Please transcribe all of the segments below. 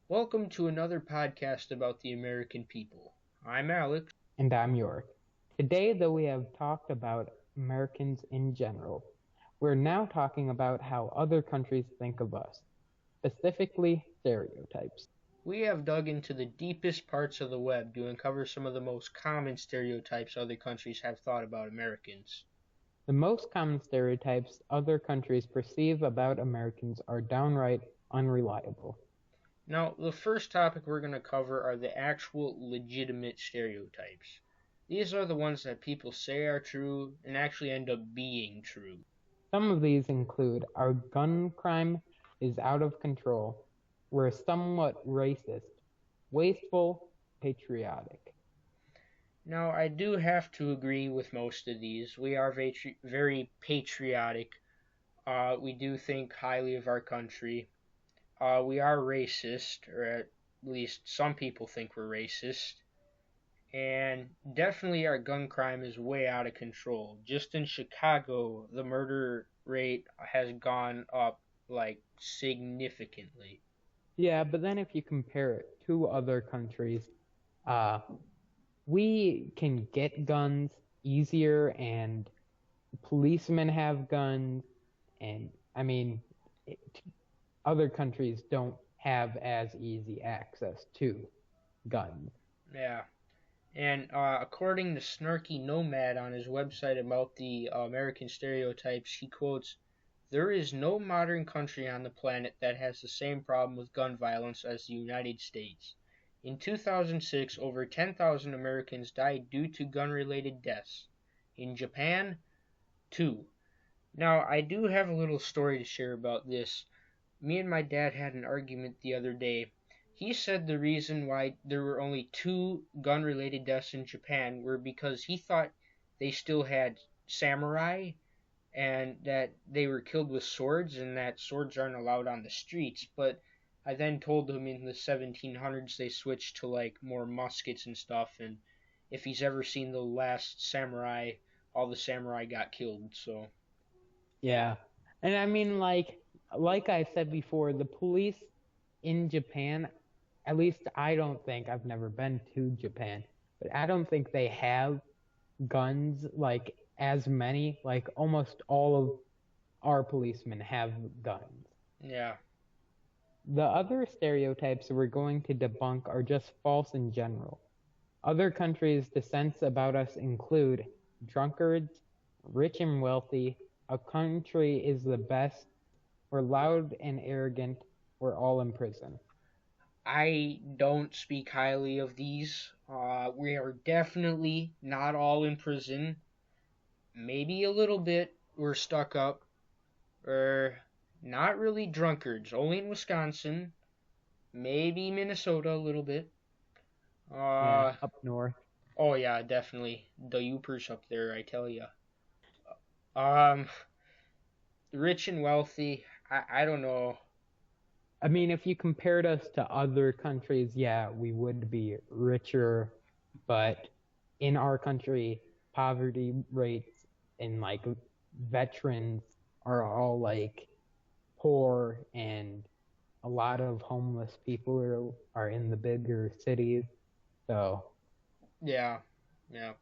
Welcome to another podcast about the American people. I'm Alex. And I'm York. Today, though we have talked about Americans in general, we're now talking about how other countries think of us, specifically stereotypes. We have dug into the deepest parts of the web to uncover some of the most common stereotypes other countries have thought about Americans. The most common stereotypes other countries perceive about Americans are downright unreliable. Now, the first topic we're going to cover are the actual legitimate stereotypes. These are the ones that people say are true and actually end up being true. Some of these include our gun crime is out of control, we're somewhat racist, wasteful, patriotic. Now, I do have to agree with most of these. We are very patriotic. We do think highly of our country. We are racist, or at least some people think we're racist. And definitely our gun crime is way out of control. Just in Chicago, the murder rate has gone up like significantly. Yeah, but then if you compare it to other countries, uh, we can get guns easier, and policemen have guns, and I mean, it, other countries don't have as easy access to guns. Yeah. And according to Snarky Nomad on his website about the American stereotypes, he quotes, "There is no modern country on the planet that has the same problem with gun violence as the United States. In 2006, over 10,000 Americans died due to gun-related deaths. In Japan, 2. Now, I do have a little story to share about this. Me and my dad had an argument the other day. He said the reason why there were only 2 gun-related deaths in Japan were because he thought they still had samurai and that they were killed with swords and that swords aren't allowed on the streets. But I then told him in the 1700s they switched to like more muskets and stuff, and if he's ever seen the last samurai, all the samurai got killed. So Yeah, and I mean, like I said before, the police in Japan, at least I don't think, I've never been to Japan, but I don't think they have guns like as many. Like almost all of our policemen have guns. yeah, The other stereotypes we're going to debunk are just false in general. Other countries' dissents about us include drunkards, rich and wealthy, a country is the best, we're loud and arrogant, we're all in prison. I don't speak highly of these. We are definitely not all in prison. Maybe a little bit we're stuck up. Not really drunkards. Only in Wisconsin. Maybe Minnesota a little bit. Yeah, Uh, up north. oh yeah, definitely the Yoopers up there. I tell ya. Um, rich and wealthy. I don't know. I mean, if you compared us to other countries, yeah, we would be richer, but in our country, poverty rates and like veterans are all like poor, and a lot of homeless people are in the bigger cities. So, Yeah, yeah.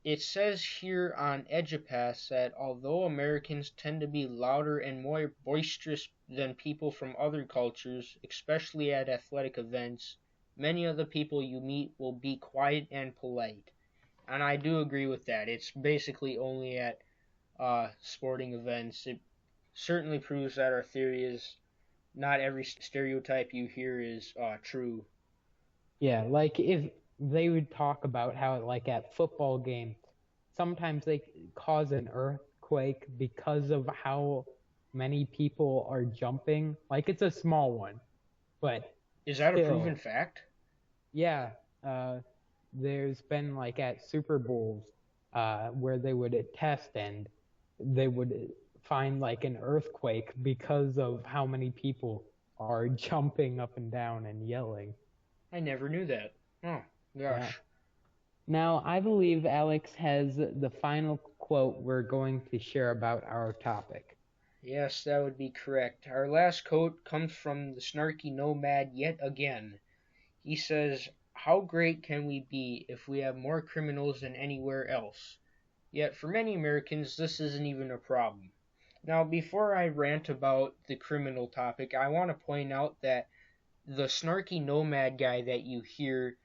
It says here on Edupass that although Americans tend to be louder and more boisterous than people from other cultures, especially at athletic events, many of the people you meet will be quiet and polite. And I do agree with that. It's basically only at sporting events. It certainly proves that our theory is not every stereotype you hear is true. yeah, like if they would talk about how, like at football games, sometimes they cause an earthquake because of how many people are jumping. Like it's a small one, but Is that a proven still, fact? yeah. Uh, there's been like at Super Bowls, where they would test and they would find like an earthquake because of how many people are jumping up and down and yelling. I never knew that. Oh, Yeah. gosh. Now, I believe Alex has the final quote we're going to share about our topic. Yes, that would be correct. Our last quote comes from the snarky nomad yet again. He says, "How great can we be if we have more criminals than anywhere else?" Yet for many Americans, this isn't even a problem. Now, before I rant about the criminal topic, I want to point out that the snarky nomad guy that you hear,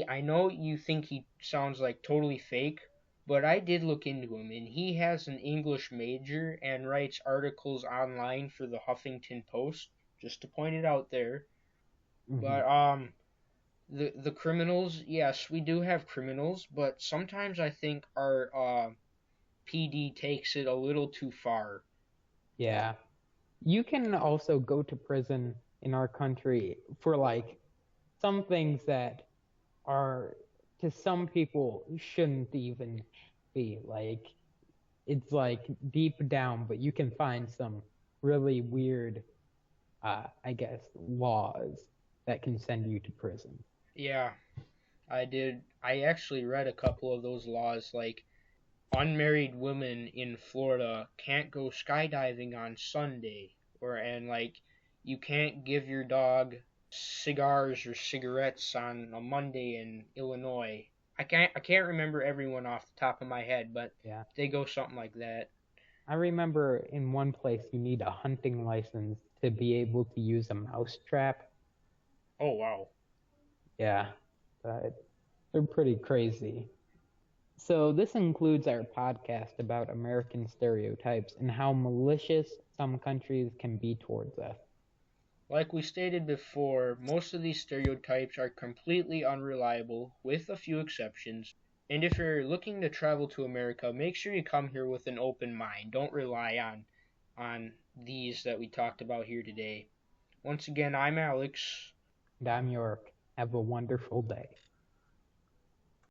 I know you think he sounds like totally fake, but I did look into him and he has an English major and writes articles online for the Huffington Post, just to point it out there. Hmm. But the criminals, yes, we do have criminals, but sometimes I think our PD takes it a little too far. Yeah. You can also go to prison in our country for like some things that are to some people shouldn't even be like it's like deep down, but you can find some really weird I guess laws that can send you to prison. Yeah, I did. I actually read a couple of those laws, like unmarried women in Florida can't go skydiving on Sunday, or and like you can't give your dog cigars or cigarettes on a Monday in Illinois. I can't remember everyone off the top of my head, but Yeah. they go something like that. I remember in one place you need a hunting license to be able to use a mouse trap. Oh wow. Yeah. But they're pretty crazy. So, this includes our podcast about American stereotypes and how malicious some countries can be towards us. Like we stated before, most of these stereotypes are completely unreliable, with a few exceptions. And if you're looking to travel to America, make sure you come here with an open mind. Don't rely on these that we talked about here today. Once again, I'm Alex. And I'm York. Have a wonderful day.